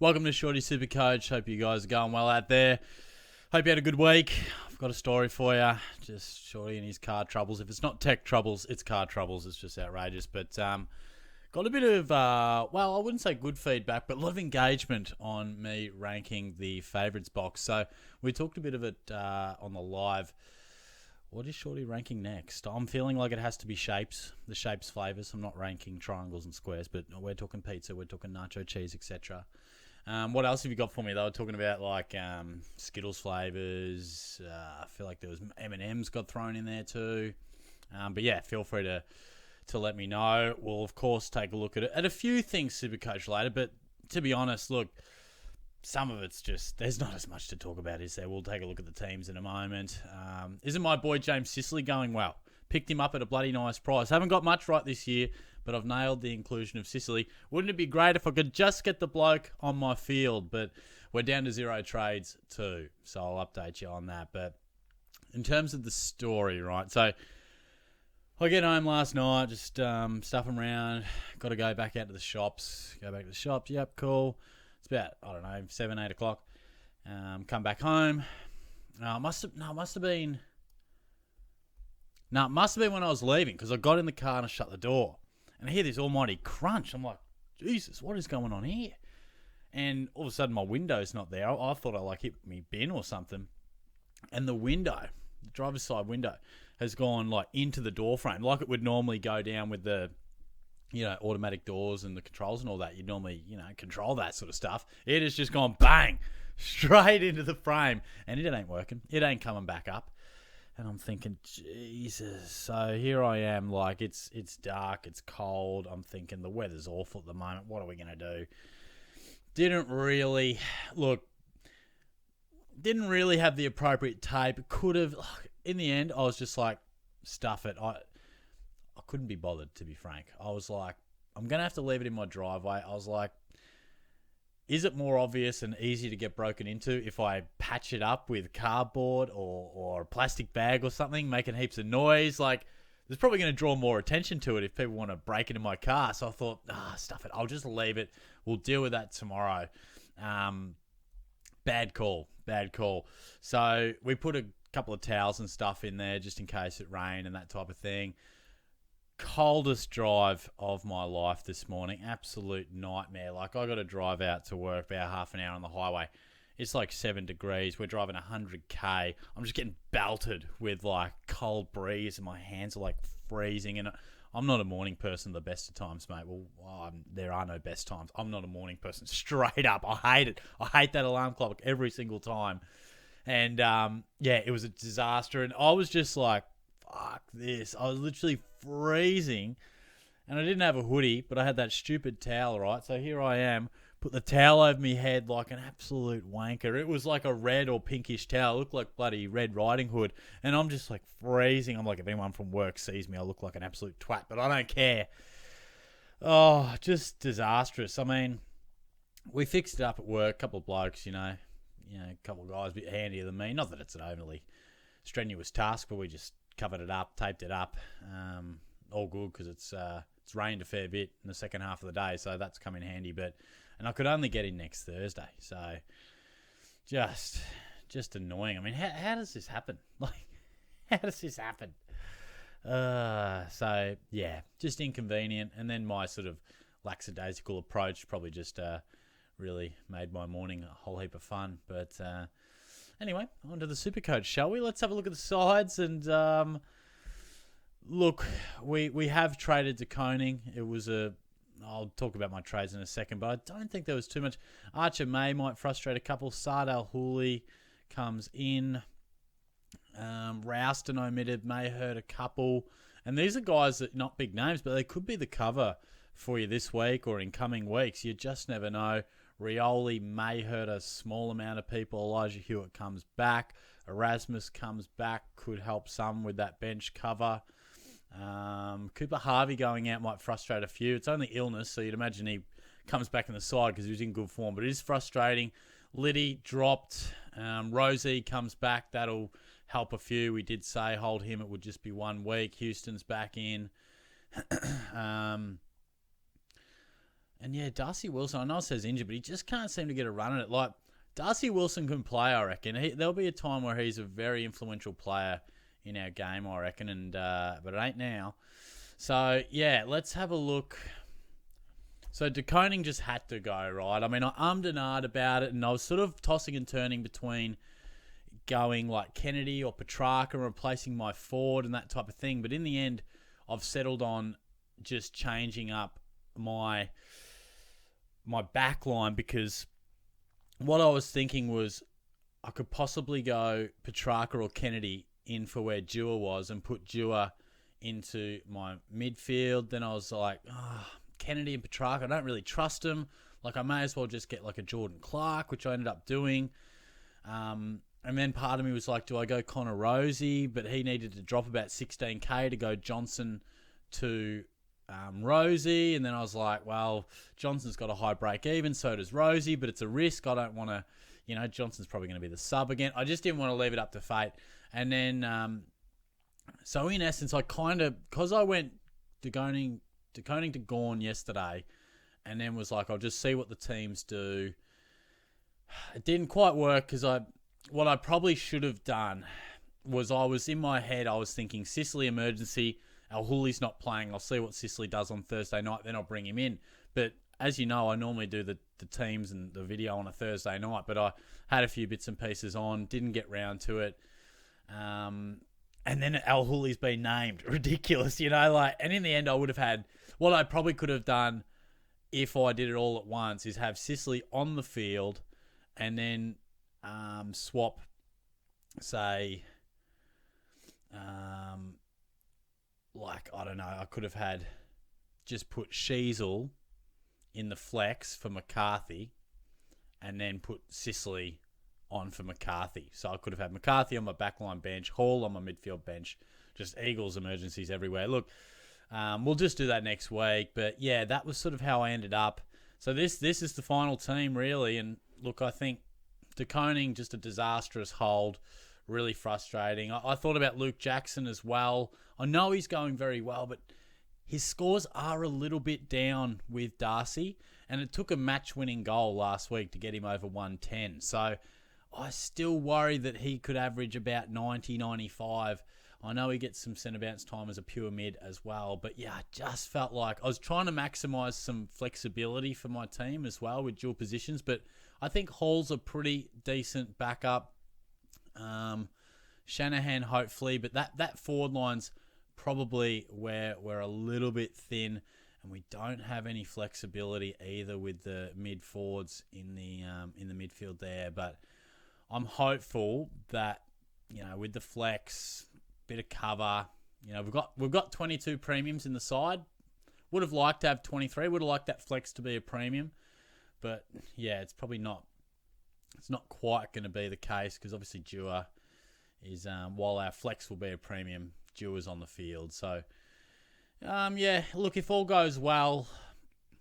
Welcome to Shorty SuperCoach. Hope you guys are going well out there. Hope you had a good week. I've got a story for you. Just Shorty and his car troubles. If it's not tech troubles, it's car troubles. It's just outrageous. But got a bit of, I wouldn't say good feedback, but a lot of engagement on me ranking the favourites box. So we talked a bit of it on the live. What is Shorty ranking next? I'm feeling like it has to be shapes, the shapes flavours. I'm not ranking triangles and squares, but we're talking pizza, we're talking nacho cheese, etc. What else have you got for me? They were talking about like Skittles flavours. I feel like there was M&M's got thrown in there too. But yeah, feel free to let me know. We'll of course take a look at a few things SuperCoach later. But to be honest, look, some of it's just there's not as much to talk about, is there? We'll take a look at the teams in a moment. Isn't my boy James Sicily going well? Picked him up at a bloody nice price. Haven't got much right this year, but I've nailed the inclusion of Sicily. Wouldn't it be great if I could just get the bloke on my field? But we're down to 0 trades too, so I'll update you on that. But in terms of the story, right? So I get home last night, just stuffing around. Got to go back out to the shops. Yep, cool. It's about, 7, 8 o'clock. Come back home. It must have been when I was leaving, because I got in the car and I shut the door. And I hear this almighty crunch. I'm like, Jesus, what is going on here? And all of a sudden my window's not there. I thought I hit me bin or something. And the driver's side window, has gone into the door frame, like it would normally go down with the automatic doors and the controls and all that. You'd normally, control that sort of stuff. It has just gone bang, straight into the frame. And it ain't working. It ain't coming back up. And I'm thinking, Jesus. So here I am, it's dark, it's cold. I'm thinking the weather's awful at the moment. What are we going to do? Didn't really have the appropriate tape. Could have. In the end, I was just like, stuff it. I couldn't be bothered, to be frank. I was like, I'm going to have to leave it in my driveway. I was like, is it more obvious and easy to get broken into if I patch it up with cardboard or a plastic bag or something, making heaps of noise? There's probably going to draw more attention to it if people want to break into my car. So I thought, stuff it. I'll just leave it. We'll deal with that tomorrow. Bad call. So we put a couple of towels and stuff in there just in case it rained and that type of thing. Coldest drive of my life this morning. Absolute nightmare. I got to drive out to work about half an hour on the highway. It's 7 degrees. We're driving 100k. I'm just getting belted with cold breeze and my hands are freezing. And I'm not a morning person the best of times, mate. Well, there are no best times. I'm not a morning person. Straight up. I hate it. I hate that alarm clock every single time. And it was a disaster. And I was just like, fuck this. I was literally freezing. And I didn't have a hoodie, but I had that stupid towel, right? So here I am, put the towel over my head like an absolute wanker. It was like a red or pinkish towel. It looked like bloody Red Riding Hood. And I'm just freezing. I'm like, if anyone from work sees me, I look like an absolute twat, but I don't care. Oh, just disastrous. I mean, we fixed it up at work. A couple of blokes, a couple of guys a bit handier than me. Not that it's an overly strenuous task, but we just covered it up, taped it up. All good, because it's rained a fair bit in the second half of the day, so that's come in handy. And I could only get in next Thursday, so just annoying. I mean, how does this happen? How does this happen? So yeah, just inconvenient. And then my sort of lackadaisical approach probably just really made my morning a whole heap of fun. But anyway, on to the SuperCoach, shall we? Let's have a look at the sides. And look, we have traded to Koning. It was I'll talk about my trades in a second, but I don't think there was too much. Archer May might frustrate a couple. Sardal Hooley comes in. Rouston omitted, may hurt a couple. And these are guys that not big names, but they could be the cover for you this week or in coming weeks. You just never know. Rioli may hurt a small amount of people. Elijah Hewitt comes back. Erasmus comes back. Could help some with that bench cover. Cooper Harvey going out might frustrate a few. It's only illness, so you'd imagine he comes back in the side because he was in good form. But it is frustrating. Liddy dropped. Rosie comes back. That'll help a few. We did say hold him. It would just be 1 week. Houston's back in. And yeah, Darcy Wilson, I know it says injured, but he just can't seem to get a run at it. Like, Darcy Wilson can play, I reckon. There'll be a time where he's a very influential player in our game, I reckon, but it ain't now. So, yeah, let's have a look. So, De Koning just had to go, right? I mean, I ummed and ahed about it, and I was sort of tossing and turning between going like Kennedy or Petrarca and replacing my forward and that type of thing. But in the end, I've settled on just changing up my back line, because what I was thinking was I could possibly go Petrarca or Kennedy in for where Dewar was and put Dewar into my midfield. Then I was like, Kennedy and Petrarca, I don't really trust them. Like, I may as well just get like a Jordan Clark, which I ended up doing. And then part of me was like, do I go Connor Rosie? But he needed to drop about 16k to go Johnson to Rosie. And then I was like, well, Johnson's got a high break even, so does Rosie, but it's a risk. I don't want to, Johnson's probably going to be the sub again. I just didn't want to leave it up to fate. And then, so in essence, I kind of, because I went De Koning to Gawn yesterday, and then was like, I'll just see what the teams do. It didn't quite work, because what I probably should have done was, I was in my head, I was thinking Sicily emergency, Al Hooley's not playing, I'll see what Sicily does on Thursday night, then I'll bring him in. But as you know, I normally do the teams and the video on a Thursday night, but I had a few bits and pieces on, didn't get round to it. And then Al Hooley's been named. Ridiculous, and in the end I would have had, what I probably could have done if I did it all at once is have Sicily on the field and then swap, say, I don't know, I could have had just put Sheasel in the flex for McCarthy and then put Sicily on for McCarthy. So I could have had McCarthy on my backline bench, Hall on my midfield bench, just Eagles emergencies everywhere. Look, we'll just do that next week. But yeah, that was sort of how I ended up. So this is the final team, really. And look, I think De Koning, just a disastrous hold, really frustrating. I thought about Luke Jackson as well. I know he's going very well, but his scores are a little bit down with Darcy, and it took a match-winning goal last week to get him over 110. So I still worry that he could average about 90, 95. I know he gets some centre bounce time as a pure mid as well, but yeah, I just felt like I was trying to maximise some flexibility for my team as well with dual positions, but I think Hall's a pretty decent backup. Shanahan, hopefully, but that forward line's probably where we're a little bit thin, and we don't have any flexibility either with the mid forwards in the midfield there. But I'm hopeful that, with the flex, bit of cover, we've got 22 premiums in the side. Would have liked to have 23. Would have liked that flex to be a premium, but yeah, it's probably not. It's not quite going to be the case, because obviously Dewar is, while our flex will be a premium, Dewar's on the field. So, yeah, look, if all goes well,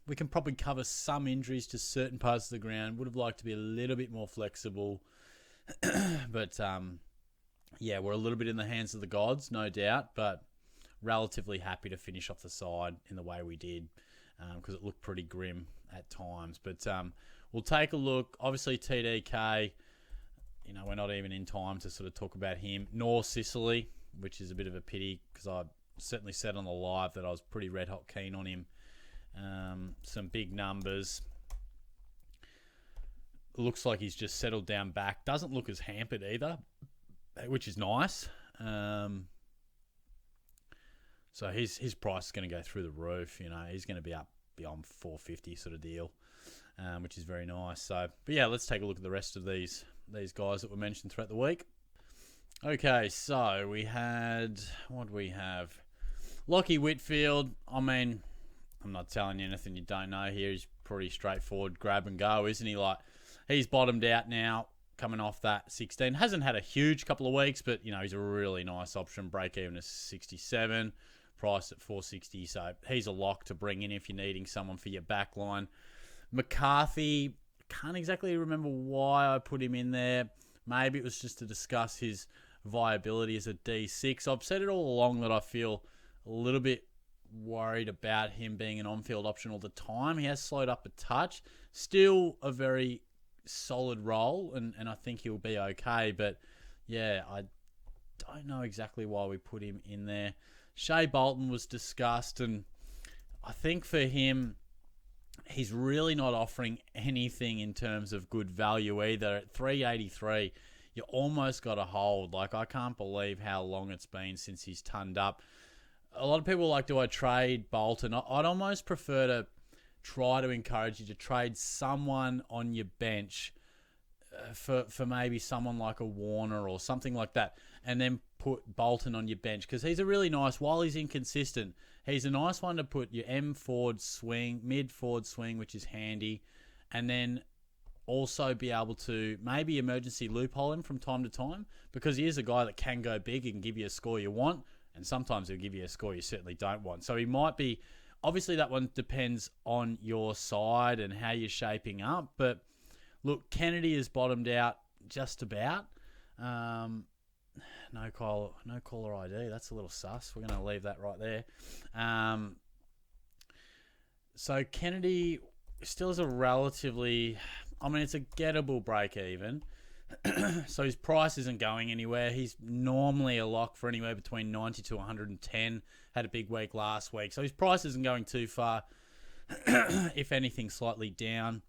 we can probably cover some injuries to certain parts of the ground. Would have liked to be a little bit more flexible. But, yeah, we're a little bit in the hands of the gods, no doubt, but relatively happy to finish off the side in the way we did, because it looked pretty grim at times. But we'll take a look. Obviously, TDK, we're not even in time to sort of talk about him, nor Sicily, which is a bit of a pity, because I certainly said on the live that I was pretty red-hot keen on him. Some big numbers. Looks like he's just settled down back. Doesn't look as hampered either, which is nice. So his price is going to go through the roof. He's going to be up beyond 450 sort of deal, which is very nice. So, but yeah, let's take a look at the rest of these guys that were mentioned throughout the week. Okay, so we had, what do we have? Lockie Whitfield. I mean, I'm not telling you anything you don't know here. He's pretty straightforward grab and go, isn't he? Like, he's bottomed out now, coming off that 16. Hasn't had a huge couple of weeks, but, he's a really nice option. Break even is 67, priced at 460. So he's a lock to bring in if you're needing someone for your back line. McCarthy, can't exactly remember why I put him in there. Maybe it was just to discuss his viability as a D6. I've said it all along that I feel a little bit worried about him being an on-field option all the time. He has slowed up a touch. Still a very solid role, and I think he'll be okay. But, yeah, I don't know exactly why we put him in there. Shea Bolton was discussed, and I think for him, he's really not offering anything in terms of good value either. At 383, you almost got to hold. Like, I can't believe how long it's been since he's turned up. A lot of people are like, do I trade Bolton? I'd almost prefer to try to encourage you to trade someone on your bench for maybe someone like a Warner or something like that, and then put Bolton on your bench, because he's a really nice, while he's inconsistent, he's a nice one to put your mid forward swing, which is handy, and then also be able to maybe emergency loophole him from time to time, because he is a guy that can go big and give you a score you want, and sometimes he'll give you a score you certainly don't want. So he might be, obviously that one depends on your side and how you're shaping up, but look, Kennedy has bottomed out just about. No caller ID. That's a little sus. We're going to leave that right there. So Kennedy still is a relatively, it's a gettable break even. So his price isn't going anywhere. He's normally a lock for anywhere between 90 to 110. Had a big week last week. So his price isn't going too far. If anything, slightly down.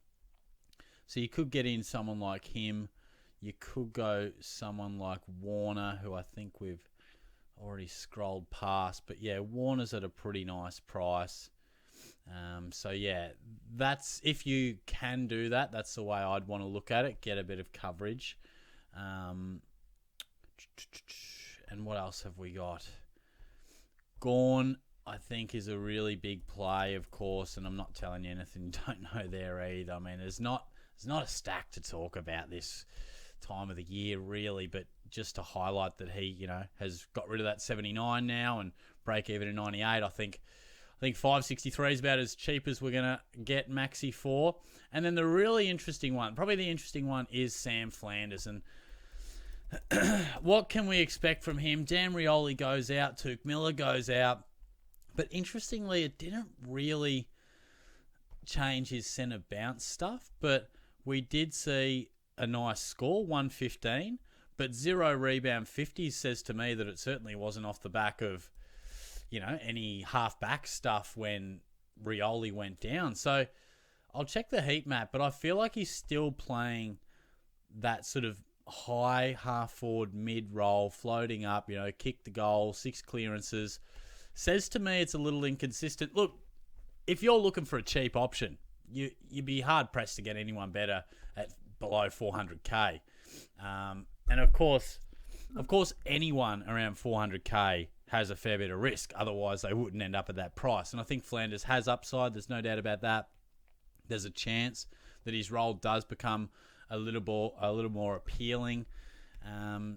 So you could get in someone like him. You could go someone like Warner, who I think we've already scrolled past. But yeah, Warner's at a pretty nice price. So yeah, that's, if you can do that, that's the way I'd want to look at it. Get a bit of coverage. And what else have we got? Gawn, I think, is a really big play, of course, and I'm not telling you anything you don't know there either. I mean, there's not a stack to talk about this time of the year, really, but just to highlight that he, has got rid of that 79 now and break even at 98. I think 563 is about as cheap as we're going to get Maxi for. And then the really interesting one, probably the interesting one, is Sam Flanders. And what can we expect from him? Dan Rioli goes out, Tuke Miller goes out. But interestingly, it didn't really change his centre bounce stuff. But we did see a nice score, 115. But 0 rebound 50s says to me that it certainly wasn't off the back of, any half-back stuff when Rioli went down. So I'll check the heat map, but I feel like he's still playing that sort of high half-forward mid-roll, floating up, kick the goal, 6 clearances. Says to me it's a little inconsistent. Look, if you're looking for a cheap option, you'd be hard-pressed to get anyone better at below 400k. And of course, anyone around 400k has a fair bit of risk. Otherwise, they wouldn't end up at that price. And I think Flanders has upside. There's no doubt about that. There's a chance that his role does become a little more appealing.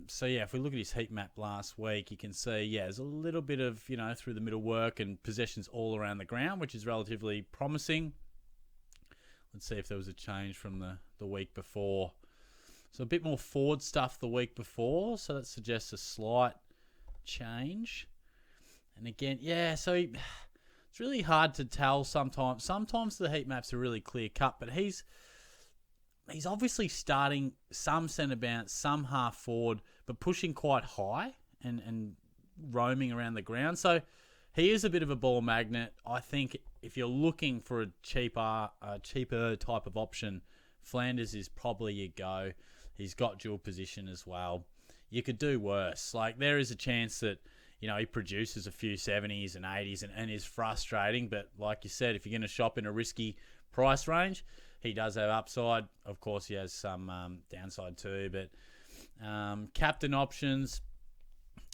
So yeah, if we look at his heat map last week, you can see, there's a little bit of, through the middle work and possessions all around the ground, which is relatively promising. Let's see if there was a change from the week before. So a bit more forward stuff the week before. So that suggests a slight change. And again, so it's really hard to tell sometimes. Sometimes the heat maps are really clear cut, but he's obviously starting some centre bounce, some half forward, but pushing quite high and roaming around the ground. So he is a bit of a ball magnet. I think if you're looking for a cheaper type of option, Flanders is probably your go. He's got dual position as well. You could do worse. Like, there is a chance that, he produces a few 70s and 80s and is frustrating. But like you said, if you're going to shop in a risky price range, he does have upside. Of course, he has some downside too. But captain options,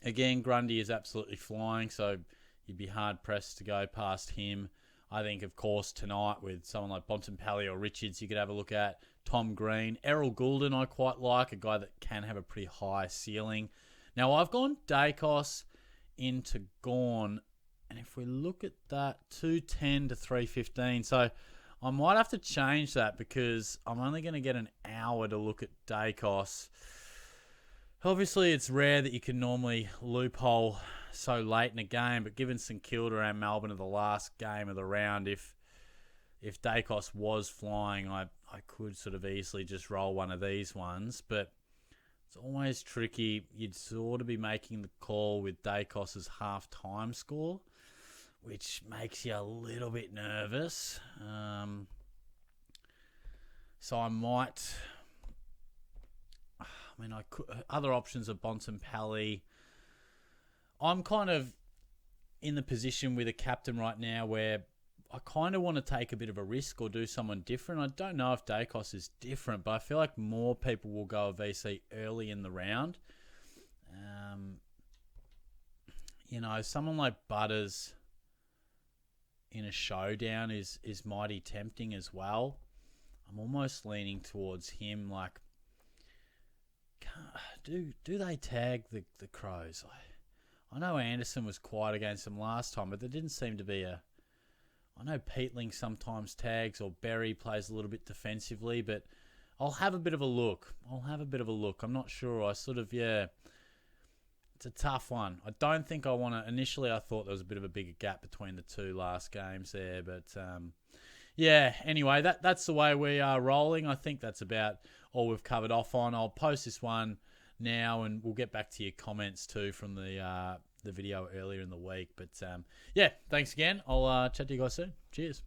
again, Grundy is absolutely flying. So you'd be hard-pressed to go past him. I think, of course, tonight with someone like Bontempelli or Richards, you could have a look at Tom Green. Errol Goulden I quite like, a guy that can have a pretty high ceiling. Now, I've gone Dacos into Gawn, and if we look at that, 210 to 315. So I might have to change that because I'm only going to get an hour to look at Dacos. Obviously, it's rare that you can normally loophole so late in a game, but given St Kilda and Melbourne are the last game of the round, if Dacos was flying, I could sort of easily just roll one of these ones, but it's always tricky. You'd sort of be making the call with Dacos's half-time score, which makes you a little bit nervous. So I might... I mean, I could, other options are Bontempelli. I'm kind of in the position with a captain right now where I kind of want to take a bit of a risk or do someone different. I don't know if Dacos is different, but I feel like more people will go a VC early in the round. Someone like Butters in a showdown is mighty tempting as well. I'm almost leaning towards him. Like, do they tag the Crows? I know Anderson was quiet against them last time, but there didn't seem to be a... I know Peatling sometimes tags, or Berry plays a little bit defensively, but I'll have a bit of a look. I'm not sure. It's a tough one. I don't think I want to... Initially, I thought there was a bit of a bigger gap between the two last games there, but anyway, that's the way we are rolling. I think that's about all we've covered off on. I'll post this one now, and we'll get back to your comments too from the video earlier in the week. But thanks again. I'll chat to you guys soon. Cheers.